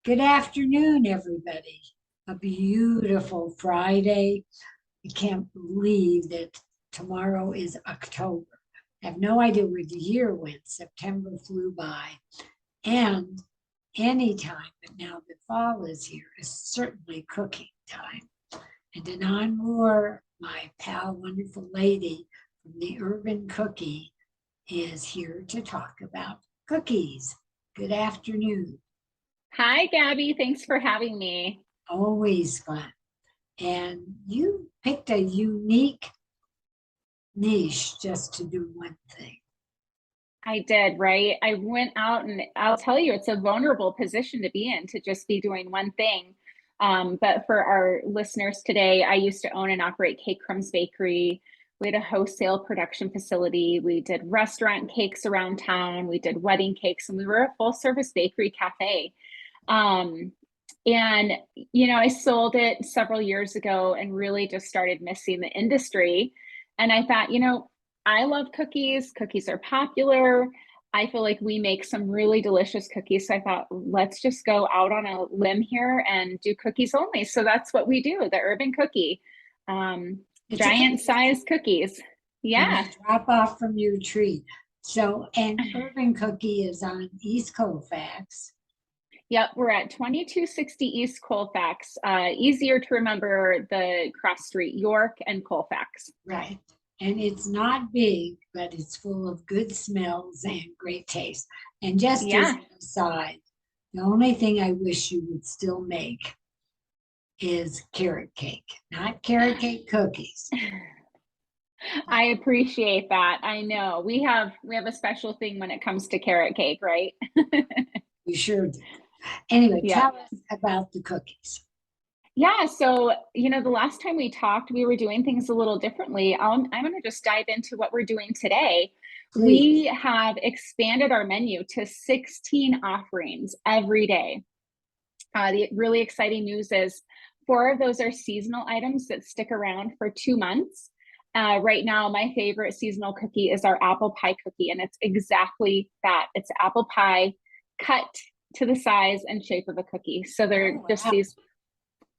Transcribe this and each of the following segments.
Good afternoon, everybody. A beautiful Friday. I can't believe that tomorrow is October. I have no idea where the year went. September flew by. And anytime, but now that fall is here, is certainly cooking time. And Denon Moore, my pal, wonderful lady from the Urban Cookie, is here to talk about cookies. Good afternoon. Hi, Gabby. Thanks for having me. Always fun. And you picked a unique niche just to do one thing. I did, right? I went out and I'll tell you, it's a vulnerable position to be in to just be doing one thing. But for our listeners today, I used to own and operate Cake Crumbs Bakery. We had a wholesale production facility. We did restaurant cakes around town. We did wedding cakes, and we were a full service bakery cafe. Um, and, I sold it several years ago and really just started missing the industry. And I thought, I love cookies. Cookies are popular. I feel like we make some really delicious cookies. So I thought, let's just go out on a limb here and do cookies only. So that's what we do, the Urban Cookie, It's a giant cookie size cookies. and Yeah. they drop off from your tree. So, and Urban Cookie is on East Colfax. Yep, we're at 2260 East Colfax. Easier to remember the cross street, York and Colfax. Right. And it's not big, but it's full of good smells and great taste. And just as Yeah. an aside, the only thing I wish you would still make is carrot cake, not carrot cake cookies. I appreciate that. I know we have a special thing when it comes to carrot cake, right? You sure do. Anyway, Yeah. tell us about the cookies. Yeah, so the last time we talked, we were doing things a little differently. I'm going to just dive into what we're doing today. Please. We have expanded our menu to 16 offerings every day. The really exciting news is 4 of those are seasonal items that stick around for 2 months. Right now, my favorite seasonal cookie is our apple pie cookie, and it's exactly that. It's apple pie cut to the size and shape of a cookie. So they're just these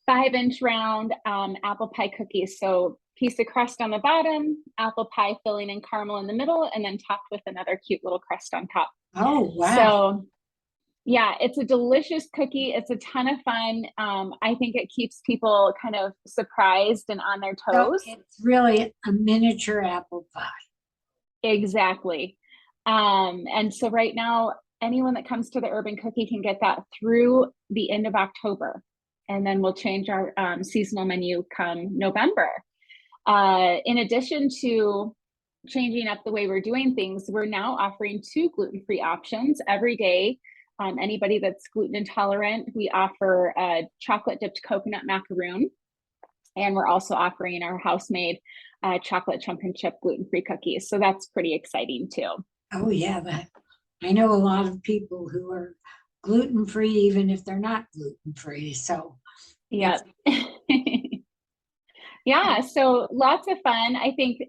5-inch round apple pie cookies. So piece of crust on the bottom, apple pie filling and caramel in the middle, and then topped with another cute little crust on top. Oh, wow. So yeah, it's a delicious cookie. It's a ton of fun. I think it keeps people kind of surprised and on their So toes. it's really a miniature apple pie. Exactly. And so right now, anyone that comes to the Urban Cookie can get that through the end of October. And then we'll change our seasonal menu come November. In addition to changing up the way we're doing things, we're now offering 2 gluten-free options every day. Anybody that's gluten intolerant, we offer a chocolate dipped coconut macaroon. And we're also offering our house-made chocolate chunk and chip gluten-free cookies. So that's pretty exciting too. Oh, yeah. I know a lot of people who are gluten-free, even if they're not gluten-free. So, yeah. Yeah, so lots of fun. I think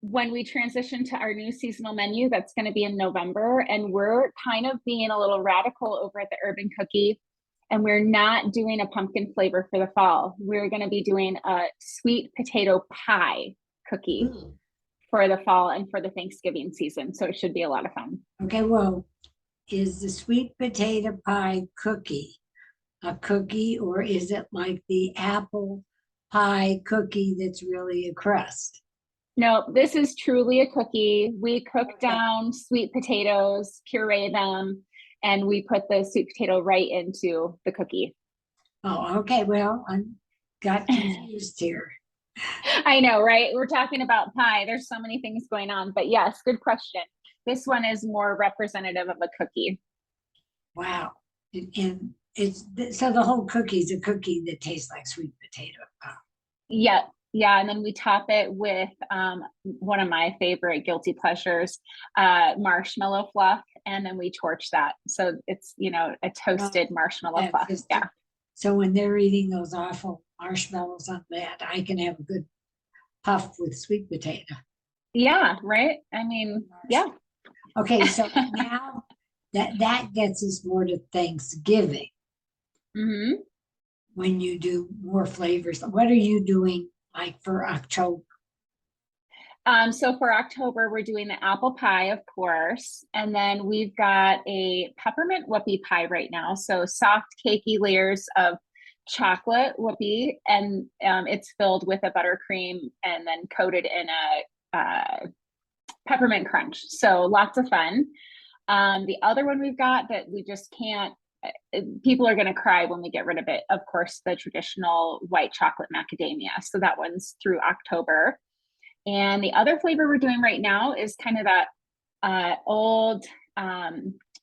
when we transition to our new seasonal menu, that's going to be in November, and we're kind of being a little radical over at the Urban Cookie, and we're not doing a pumpkin flavor for the fall. We're going to be doing a sweet potato pie cookie for the fall and for the Thanksgiving season. So it should be a lot of fun. Okay, well, is the sweet potato pie cookie a cookie, or is it like the apple pie cookie that's really a crust? No, this is truly a cookie. We cook down sweet potatoes, puree them, and we put the sweet potato right into the cookie. Oh, okay. Well, I got confused here. I know, right? We're talking about pie. There's so many things going on, but yes, good question. This one is more representative of a cookie. Wow. And it's so the whole cookie is a cookie that tastes like sweet potato pie. Yep. Yeah, and then we top it with one of my favorite guilty pleasures, marshmallow fluff, and then we torch that. So it's, a toasted marshmallow fluff. Yeah. So when they're eating those awful marshmallows on that, I can have a good puff with sweet potato. Yeah, right? I mean, yeah. Okay, so now that gets us more to Thanksgiving Hmm. when you do more flavors. What are you doing like for October? So for October, we're doing the apple pie, of course, and then we've got a peppermint whoopie pie right now. So soft, cakey layers of chocolate whoopie, and it's filled with a buttercream and then coated in a peppermint crunch. So lots of fun. The other one we've got that we just can't. People are going to cry when we get rid of it. Of course, the traditional white chocolate macadamia. So that one's through October. And the other flavor we're doing right now is kind of that old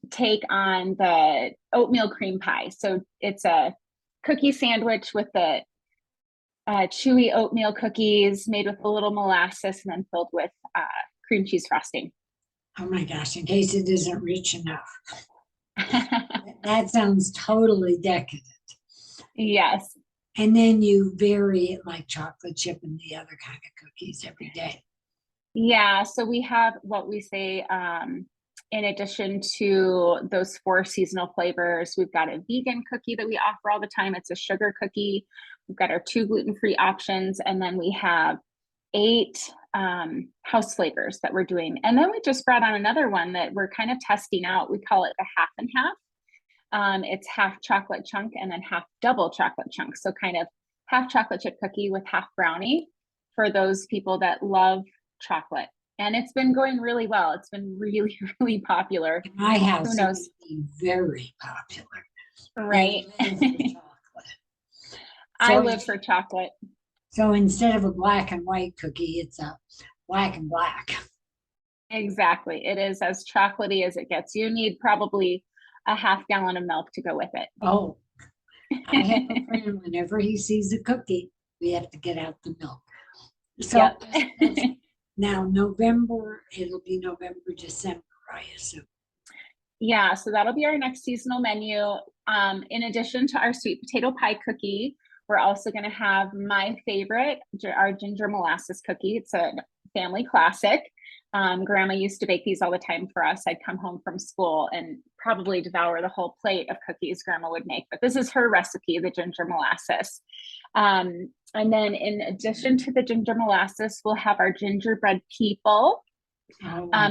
take on the oatmeal cream pie. So it's a cookie sandwich with the chewy oatmeal cookies made with a little molasses and then filled with cream cheese frosting. Oh my gosh, in case it isn't rich enough. That sounds totally decadent. Yes. And then you vary it like chocolate chip and the other kind of cookies every day. Yeah. So we have what we say, in addition to those 4 seasonal flavors, we've got a vegan cookie that we offer all the time. It's a sugar cookie. We've got our 2 gluten-free options. And then we have 8 house flavors that we're doing. And then we just brought on another one that we're kind of testing out. We call it the half and half. It's half chocolate chunk and then half double chocolate chunk. So kind of half chocolate chip cookie with half brownie for those people that love chocolate. And it's been going really well. It's been really, really popular. In my house, Who it knows? would be very popular. Right. They live for chocolate. I live for chocolate. So instead of a black and white cookie, it's a black and black. Exactly. It is as chocolatey as it gets. You need probably a half gallon of milk to go with Oh, I have a it. friend, whenever he sees a cookie, we have to get out the milk. So Yep. now November, it'll be November, December, I assume. Yeah, so that'll be our next seasonal menu. In addition to our sweet potato pie cookie, we're also going to have my favorite, our ginger molasses cookie. It's a family classic. Grandma used to bake these all the time for us. I'd come home from school and probably devour the whole plate of cookies Grandma would make. But this is her recipe, the ginger molasses. And then in addition to the ginger molasses, we'll have our gingerbread people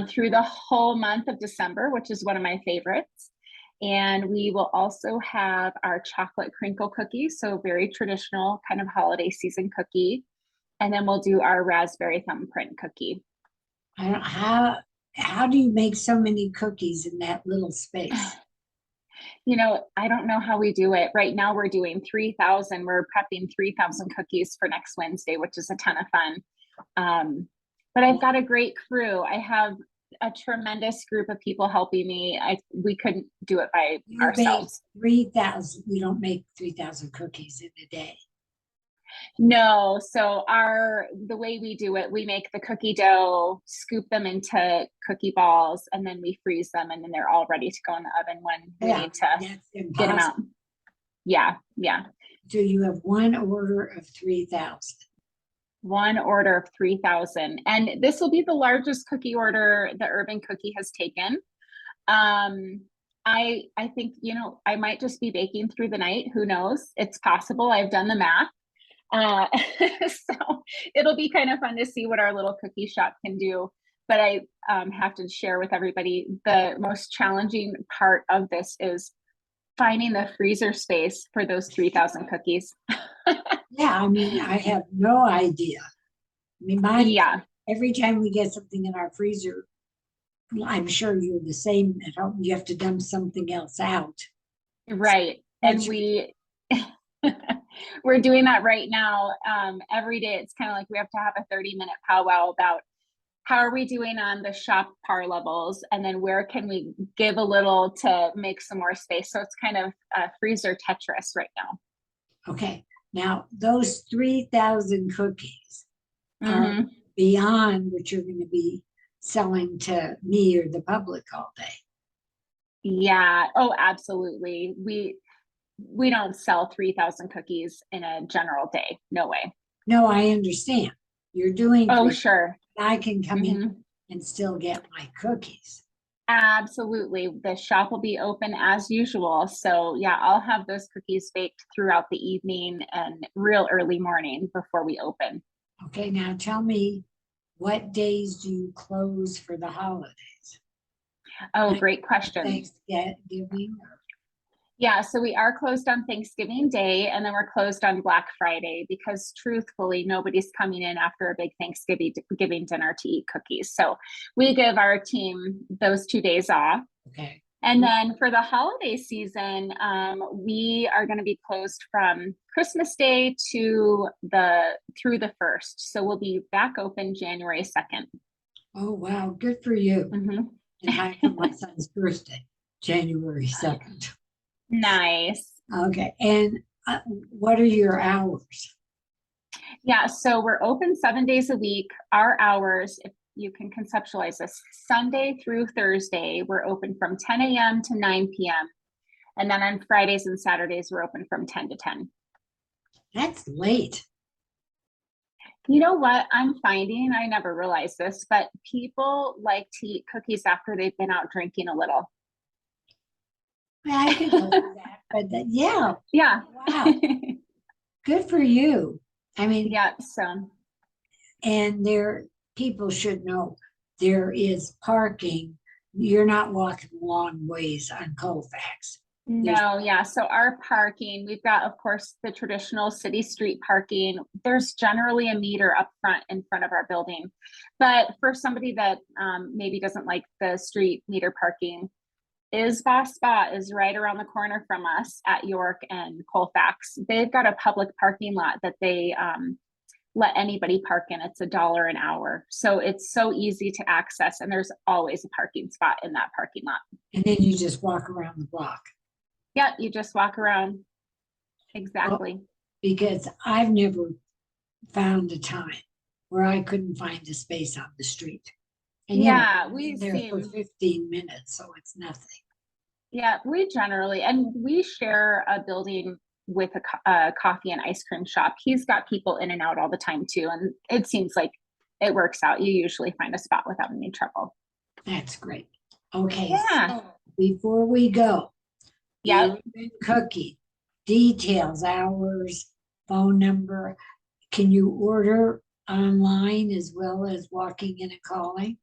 through the whole month of December, which is one of my favorites. And we will also have our chocolate crinkle cookie, so very traditional kind of holiday season cookie. And then we'll do our raspberry thumbprint cookie. I don't, how do you make so many cookies in that little space? You know, I don't know how we do it. Right now we're doing 3,000. We're prepping 3,000 cookies for next Wednesday, which is a ton of fun. But I've got a great crew. I have a tremendous group of people helping me. We couldn't do it by ourselves. 3,000. You don't make 3,000 cookies in a day. No, so the way we do it, we make the cookie dough, scoop them into cookie balls, and then we freeze them, and then they're all ready to go in the oven when we need to get them out. Yeah, yeah. So you have one order of 3,000. One order of 3,000. And this will be the largest cookie order the Urban Cookie has taken. I think, you know, I might just be baking through the night. Who knows? It's possible. I've done the math. So it'll be kind of fun to see what our little cookie shop can do. But I have to share with everybody, the most challenging part of this is finding the freezer space for those 3,000 cookies. Yeah, I mean, I have no idea. I mean, every time we get something in our freezer, I'm sure you're the same at home. You have to dump something else out. Right. And we're doing that right now. Every day it's kind of like we have to have a 30-minute powwow about how are we doing on the shop par levels, and then where can we give a little to make some more space. So it's kind of freezer Tetris right now. Okay. Now, those 3,000 cookies are beyond what you're going to be selling to me or the public all day. Yeah. Oh, absolutely. We don't sell 3,000 cookies in a general day. No way. No, I understand. You're doing. Oh, sure. I can come in and still get my cookies. Absolutely. The shop will be open as usual. So yeah, I'll have those cookies baked throughout the evening and real early morning before we open. Okay, now tell me, what days do you close for the holidays? Oh, Like great question. Thanksgiving? Yeah, so we are closed on Thanksgiving Day and then we're closed on Black Friday because truthfully, nobody's coming in after a big Thanksgiving giving dinner to eat cookies. So we give our team those 2 days off. Okay. And then for the holiday season, we are going to be closed from Christmas Day to through the 1st. So we'll be back open January 2nd. Oh, wow, good for you. Mhm. In fact, for my son's birthday, January 2nd. Nice. Okay, and what are your hours? Yeah, so we're open 7 days a week. Our hours, if you can conceptualize this, Sunday through Thursday, we're open from 10 a.m. to 9 p.m. And then on Fridays and Saturdays, we're open from 10 to 10. That's late. You know what I'm finding? I never realized this, but people like to eat cookies after they've been out drinking a little. I can believe that, but yeah, Yeah. wow, good for you. I mean, Yeah. So and people should know there is parking. You're not walking long ways on Colfax. no, yeah. So our parking, we've got, of course, the traditional city street parking. There's generally a meter up front in front of our building. But for somebody that maybe doesn't like the street meter parking, Boss Spot is right around the corner from us at York and Colfax. They've got a public parking lot that they let anybody park in. It's $1 an hour. So it's so easy to access. And there's always a parking spot in that parking lot. And then you just walk around the block. Yeah, you just walk around. Exactly. Well, because I've never found a time where I couldn't find a space on the street. And yeah, we've been there for 15 minutes, so it's nothing. Yeah, we generally, and we share a building with a coffee and ice cream shop. He's got people in and out all the time too. And it seems like it works out. You usually find a spot without any trouble. That's great. Okay, Yeah. so before we go, Yep. cookie, details, hours, phone number. Can you order online as well as walking in and calling?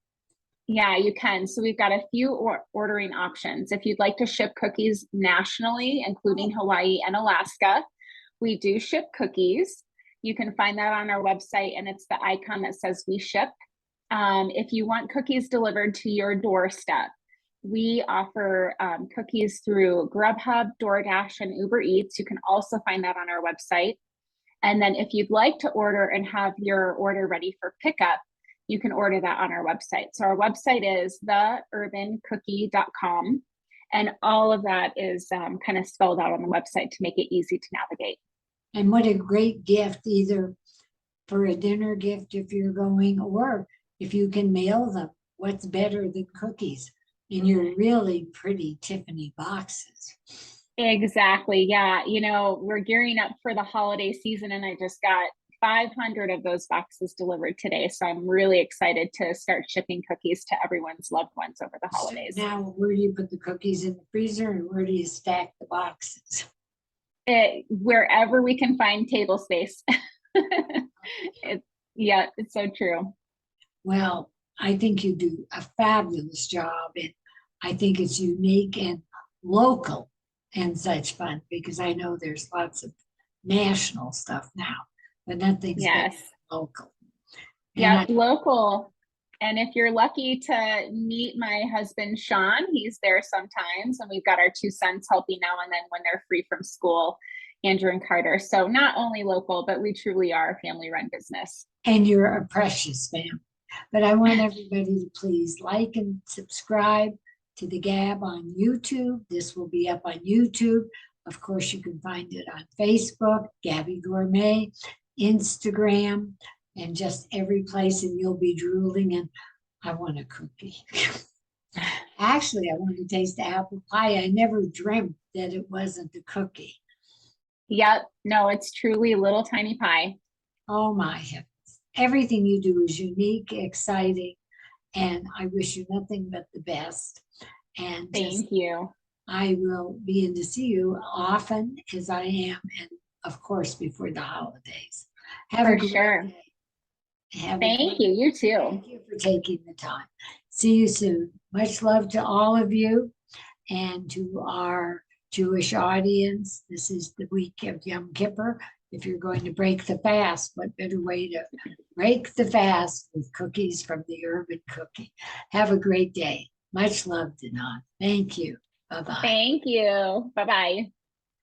Yeah, you can. So we've got a few ordering options. If you'd like to ship cookies nationally, including Hawaii and Alaska, we do ship cookies. You can find that on our website, and it's the icon that says we ship. If you want cookies delivered to your doorstep, we offer cookies through Grubhub, DoorDash, and Uber Eats. You can also find that on our website. And then if you'd like to order and have your order ready for pickup, you can order that on our website. So our website is theurbancookie.com. And all of that is kind of spelled out on the website to make it easy to navigate. And what a great gift, either for a dinner gift if you're going, or if you can mail them. What's better than cookies in your really pretty Tiffany boxes? Exactly. Yeah. You know, we're gearing up for the holiday season, and I just got 500 of those boxes delivered today. So I'm really excited to start shipping cookies to everyone's loved ones over the holidays. So now, where do you put the cookies in the freezer, and where do you stack the boxes? Wherever we can find table space. Yeah, it's so true. Well, I think you do a fabulous job, and I think it's unique and local and such fun, because I know there's lots of national stuff now, but nothing's Yes. local. Yeah, local. And if you're lucky to meet my husband, Sean, he's there sometimes. And we've got our 2 sons helping now and then when they're free from school, Andrew and Carter. So not only local, but we truly are a family-run business. And you're a precious family. But I want everybody to please like and subscribe to the Gabb on YouTube. This will be up on YouTube. Of course, you can find it on Facebook, Gabby Gourmet, Instagram, and just every place, and you'll be drooling, and I want a cookie. Actually, I want to taste the apple pie. I never dreamt that it wasn't a cookie. Yep. No, it's truly a little tiny pie. Oh my heavens. Everything you do is unique, exciting, and I wish you nothing but the best. And Thank you. I will be in to see you often as I am, and of course before the holidays. Have For a great sure. day. Have a Thank great you. You too. Thank you for taking the time. See you soon. Much love to all of you and to our Jewish audience. This is the week of Yom Kippur. If you're going to break the fast, what better way to break the fast with cookies from the Urban Cookie? Have a great day. Much love, Denon. Thank you. Bye-bye. Thank you. Bye-bye.